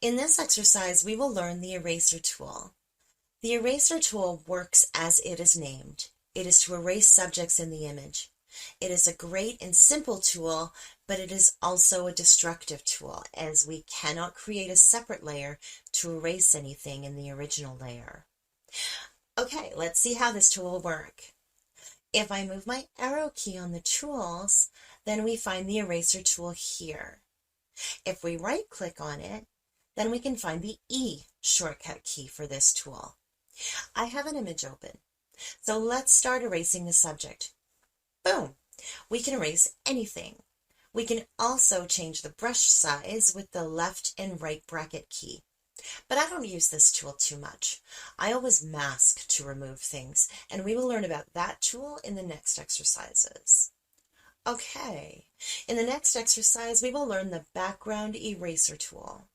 In this exercise, we will learn the eraser tool. The eraser tool works as it is named. It is to erase subjects in the image. It is a great and simple tool, but it is also a destructive tool, as we cannot create a separate layer to erase anything in the original layer. Okay, let's see how this tool will work. If I move my arrow key on the tools, then we find the eraser tool here. If we right-click on it, then we can find the E shortcut key for this tool. I have an image open, so let's start erasing the subject. Boom! We can erase anything. We can also change the brush size with the left and right bracket key. But I don't use this tool too much. I always mask to remove things, and we will learn about that tool in the next exercises. Okay, in the next exercise we will learn the background eraser tool.